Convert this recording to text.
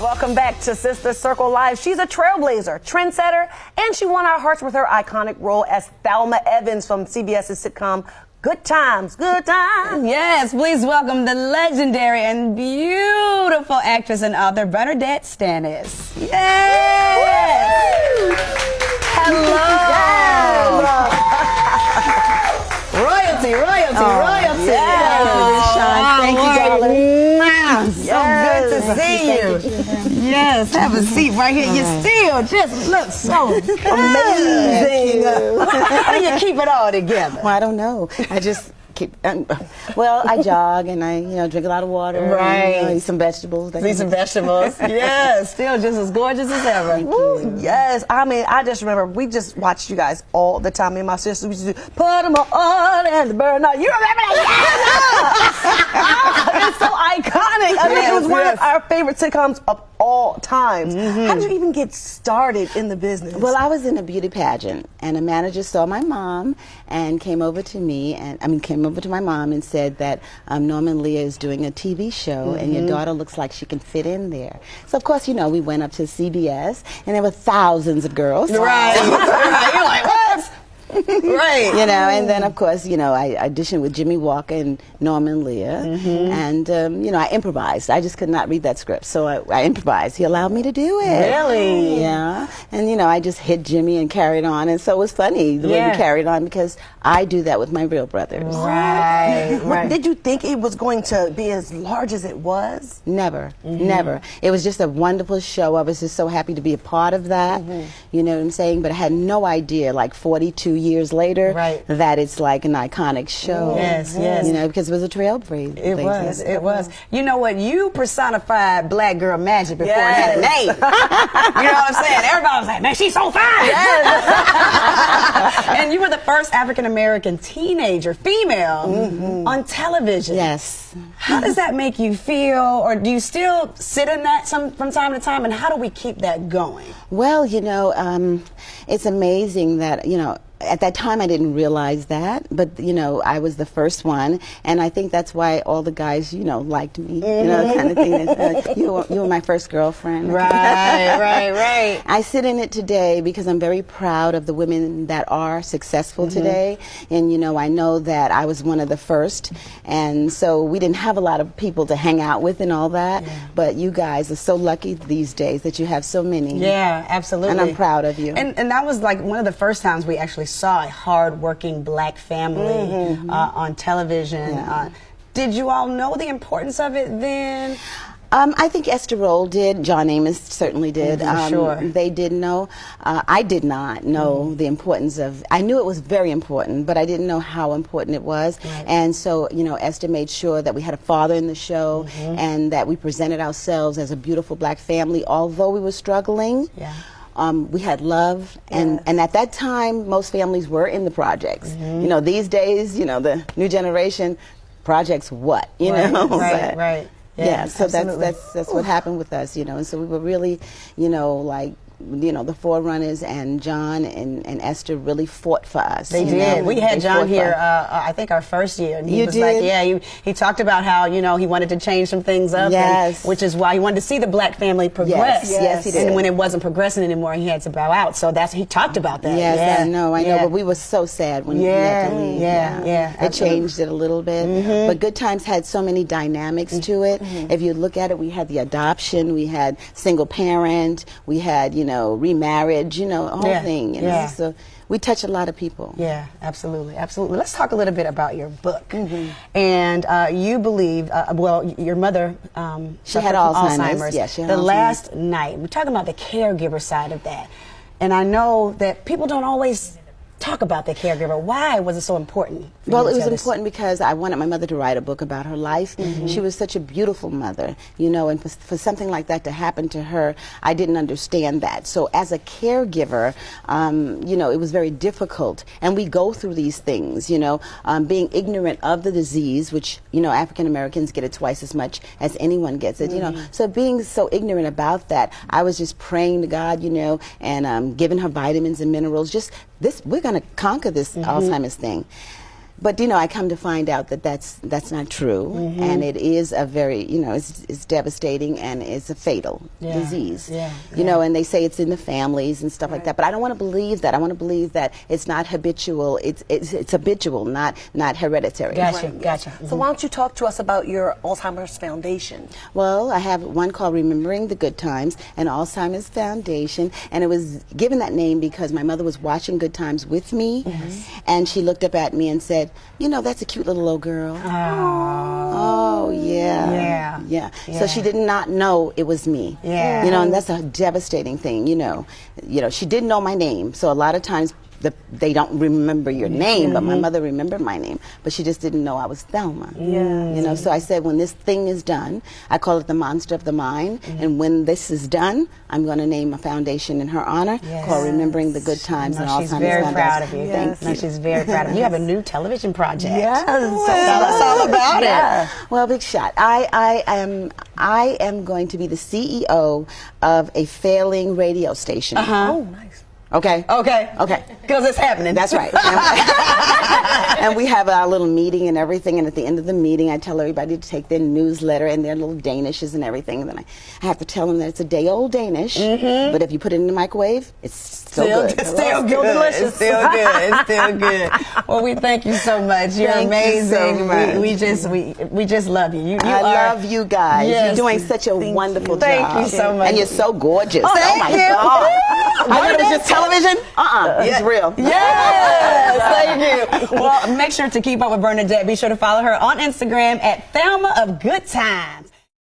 Welcome back to Sister Circle Live. She's a trailblazer, trendsetter, and she won our hearts with her iconic role as Thelma Evans from CBS's sitcom Good Times, Good Times. Yes, please welcome the legendary and beautiful actress and author, Nadette Stanis. Yes! Hello! Yes. Royalty. Yes. Thank you, darling. So good to see you. Yes, have a seat right here. You still just look so amazing. How do you keep it all together? Well, I don't know. I just keep. Well, I jog and I, drink a lot of water. Right. And, eat some vegetables. Eat some vegetables. Yes, still just as gorgeous as ever. Ooh, yes, I mean, I just remember we just watched you guys all the time. Me and my sister, we used to do put them on and the Bern. You remember that? Yes! It's so iconic. I mean, it was one of our favorite sitcoms of all times. How did you even get started in the business? Well, I was in a beauty pageant, and a manager saw my mom and came over to me, came over to my mom and said that Norman Lear is doing a TV show, and your daughter looks like she can fit in there. So, of course, we went up to CBS, and there were thousands of girls. Right. You're like, what? Right. And then, of course, I auditioned with Jimmy Walker and Norman Lear, and, I improvised. I just could not read that script, so I improvised. He allowed me to do it. Really? Yeah. And, I just hit Jimmy and carried on, and so it was funny the way we carried on, because I do that with my real brothers. Right. Did you think it was going to be as large as it was? Never. Never. It was just a wonderful show. I was just so happy to be a part of that, you know what I'm saying? But I had no idea, like 42 years later, that it's like an iconic show. Yes. Because it was a trailblazer. It was. You know what? You personified black girl magic before it had a name. You know what I'm saying? Everybody was like, man, she's so fine. And you were the first African-American teenager, female, on television. Yes. How does that make you feel? Or do you still sit in that from time to time? And how do we keep that going? Well, it's amazing that, at that time I didn't realize that, but I was the first one, and I think that's why all the guys liked me, kind of thing. You were my first girlfriend. Right. I sit in it today because I'm very proud of the women that are successful today, and I know that I was one of the first, and so we didn't have a lot of people to hang out with and all that, but you guys are so lucky these days that you have so many. Yeah, absolutely. And I'm proud of you. And that was like one of the first times we actually saw a hard-working black family on television. Did you all know the importance of it then? I think Esther Roll did. John Amos certainly did. Sure. They did know. I did not know the importance of. I knew it was very important, but I didn't know how important it was. And so, Esther made sure that we had a father in the show, and that we presented ourselves as a beautiful black family, although we were struggling. We had love, and at that time, most families were in the projects. These days, the new generation, projects what? Right. Yeah, so that's what happened with us, and so we were really, the forerunners, and John and Esther really fought for us. They did. We had John here, I think our first year, and he was like, he talked about how, he wanted to change some things up, which is why he wanted to see the black family progress. Yes, he did. And when it wasn't progressing anymore, he had to bow out. So he talked about that. Yes, I know, but we were so sad when he had to leave. It changed it a little bit, but Good Times had so many dynamics to it. If you look at it, we had the adoption, we had single parent, we had, remarriage, a whole thing. So we touch a lot of people. Yeah, absolutely. Let's talk a little bit about your book. And you believe, your mother, she had Alzheimer's. Yeah, she had the Alzheimer's. Last night, we're talking about the caregiver side of that. And I know that people don't always talk about the caregiver. Why was it so important? Well, it was important because I wanted my mother to write a book about her life. She was such a beautiful mother, and for something like that to happen to her, I didn't understand that. So as a caregiver, it was very difficult. And we go through these things, being ignorant of the disease, which, African Americans get it twice as much as anyone gets it, So being so ignorant about that, I was just praying to God, and giving her vitamins and minerals, we're going to conquer this Alzheimer's thing. But you know, I come to find out that that's not true, and it is a very, you know, it's devastating, and it's a fatal disease. You know, and they say it's in the families and stuff like that. But I don't want to believe that. I want to believe that it's not habitual. It's habitual, not hereditary. Gotcha. So why don't you talk to us about your Alzheimer's Foundation? Well, I have one called Remembering the Good Times, an Alzheimer's Foundation, and it was given that name because my mother was watching Good Times with me, and she looked up at me and said, you know, that's a cute little old girl. Oh, yeah. So she did not know it was me. You know, and that's a devastating thing, you know. She did know my name, so a lot of times they don't remember your name, but my mother remembered my name, but she just didn't know I was Thelma. You know, so I said, when this thing is done, I call it the monster of the mind, and when this is done, I'm going to name a foundation in her honor called Remembering the Good Times and Alzheimer's Foundation. She's very proud of you. Thank you. She's very proud of you. You have a new television project. Tell us all about it. Well, big shot. I am going to be the CEO of a failing radio station. Oh, nice. Okay. Because it's happening. That's right. And we have our little meeting and everything, and at the end of the meeting, I tell everybody to take their newsletter and their little Danishes and everything, and then I have to tell them that it's a day-old Danish, but if you put it in the microwave, it's still good. It's still good. Delicious. It's still good. It's still good. Well, we thank you so much. You're amazing. You so much. We just love you. I love you guys. Yes. You're doing such a wonderful job. Thank you so much. And you're so gorgeous. Thank oh my you. God. I thought it was just television. It's real. Yes, thank you. Well, make sure to keep up with Bernadette. Be sure to follow her on Instagram at Thelma of Good Times.